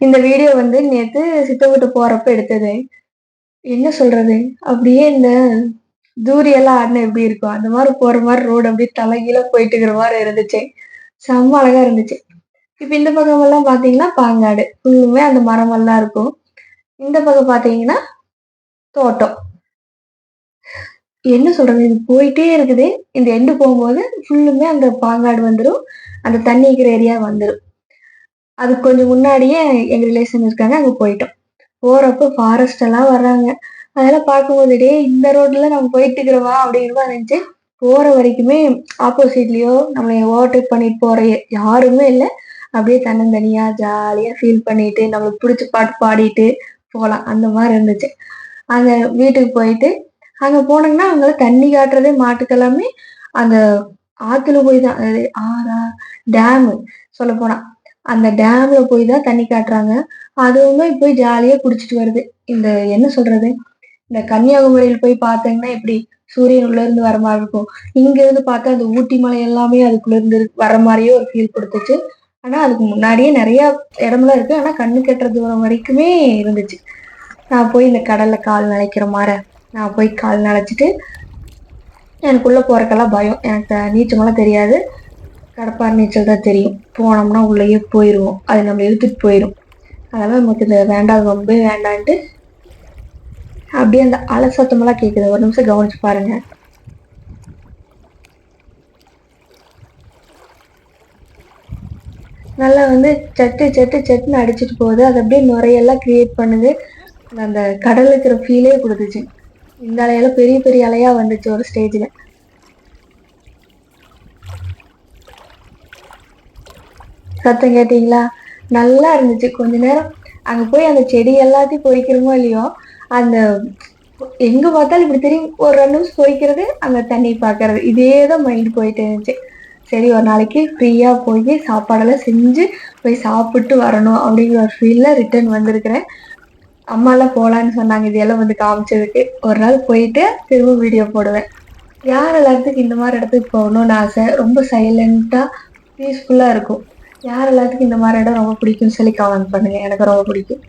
இந்த வீடியோ வந்து நேத்து சித்தவிட்டு போறப்ப எடுத்தது. என்ன சொல்றது? அப்படியே இந்த தூரியெல்லாம் ஆடுனா எப்படி இருக்கும்? அந்த மாரி போற மாரி ரோடு அப்படியே தலைகீழா போயிட்டு இருக்கிற மாரி இருந்துச்சு. செம்ம அழகா இருந்துச்சு. இப்ப இந்த பக்கமெல்லாம் பார்த்தீங்கன்னா, பாங்காடு. ஃபுல்லுமே அந்த மரமெல்லாம் இருக்கும். இந்த பக்கம் பார்த்தீங்கன்னா, தோட்டம். என்ன சொல்றது? இது போயிட்டே இருக்குது. இந்த எண்டு போம்போது ஃபுல்லுமே அந்த பாங்காடு வந்துரும். அந்த தண்ணி இருக்கிற ஏரியா வந்துரும். அதுக்கு கொஞ்சம் முன்னாடியே எங்க ரிலேஷன் இருக்காங்க. அங்க போயிட்டோம். போறப்போ ஃபாரஸ்ட் எல்லாம் வர்றாங்க. அதெல்லாம் பார்க்கும்போது, "டேய் இந்த ரோட்ல நம்ம போயிட்டு இருக்கிறோமா?" அப்படிங்கிற மாரி இருந்துச்சு. போற வரைக்குமே ஆப்போசிட்லயோ நம்மள ஓவர்டேக் பண்ணிட்டு போற யாருமே இல்ல. அப்படியே தன்னந்தனியா ஜாலியா ஃபீல் பண்ணிட்டு, நம்மளுக்கு புடிச்ச பாட்டு பாடிட்டு போலாம். அந்த மாரி இருந்துச்சு. அங்க வீட்டுக்கு போயிட்டு, அங்க போனோம்னா அங்கலாம் தண்ணி காட்டுறதே மாட்டுக்கெல்லாமே அந்த ஆத்துல போய் தான் அது ஆறா? டேமு சொல்லப்போனா. அந்த டேம்ல போய் தான் தண்ணி காட்டுறாங்க. அதுவுமே போய் ஜாலியா குடிச்சிட்டு வருது. இந்த என்ன சொல்றது? இந்த கன்னியாகுமரியில போய் பார்த்தீங்கன்னா எப்படி சூரியன் உள்ள இருந்து வர மாரி இருக்கும். இங்க இருந்து பார்த்தா அந்த ஊட்டி மலை எல்லாமே அதுக்குள்ள இருந்து வர மாரியே ஒரு ஃபீல் குடுத்துச்சு. ஆனா அதுக்கு முன்னாடியே நெறைய இடம்லாம் இருக்கு. ஆனா கண்ணுக்கு எட்டுற தூரம் வரைக்குமே இருந்துச்சு. நான் போய் இந்த கடல்ல கால் நனைக்கிற மார, நான் போய் கால் நனச்சுட்டு, எனக்கு உள்ள போறதுக்கெல்லாம் பயம். எனக்கு நீச்சமெல்லாம் தெரியாது. கடப்பாரை நீச்சல் தான் தெரியும். போனோம்னா உள்ளயே போயிருவோம். அது நம்மள இழுத்துட்டு போயிரும். அதெல்லாம் நமக்கு இது வேண்டாம் வம்பே வேண்டான்ட்டு, அப்படியே அந்த அலை சத்தமெல்லாம் கேட்குது. ஒரு நிமிஷம் கவனிச்சு பாருங்க. நல்லா வந்து சட்டு சட்டு சட்டுன்னு அடிச்சிட்டு போகுது. அது அப்படியே நுரையெல்லாம் கிரியேட் பண்ணுது. அந்த கடல்ல இருக்கிற ஃபீலே குடுத்துச்சு. இந்த அலையெல்லாம் பெரிய பெரிய அலையா வந்துச்சு ஒரு ஸ்டேஜ்ல. சத்தம் கேட்டீங்களா? நல்லா இருந்துச்சு. கொஞ்ச நேரம் அங்க போய் அந்த செடி எல்லாத்தையும் பொறிக்கிறோமோ இல்லையோ, அந்த எங்க பார்த்தாலும் இப்படி திரும்பி ஒரு 2 நிமிஷம் பொறிக்கிறது, அந்த தண்ணி பார்க்கறது. இதே தான் மைண்ட் போயிட்டு இருந்துச்சு. சரி ஒரு நாளைக்கு ஃப்ரீயா போயி சாப்பாடெல்லாம் செஞ்சு போய் சாப்பிட்டு வரணும் அப்படிங்கிற ஒரு ஃபீல்ல ரிட்டர்ன் வந்திருக்கிறேன். அம்மாலாம் போலான்னு சொன்னாங்க. இதெல்லாம் வந்து காமிச்சதுக்கு. ஒரு நாள் போயிட்டு திரும்ப வீடியோ போடுவேன். யார் எல்லாத்துக்கும் இந்த மாரி இடத்துக்கு போகணும்னு ஆசை? ரொம்ப சைலன்ட்டா, பீஸ்ஃபுல்லா இருக்கும். யார் எல்லாத்துக்கும் இந்த மாரி இடம் ரொம்ப பிடிக்கும்னு சொல்லி கமெண்ட் பண்ணுங்க. எனக்கு ரொம்ப பிடிக்கும்.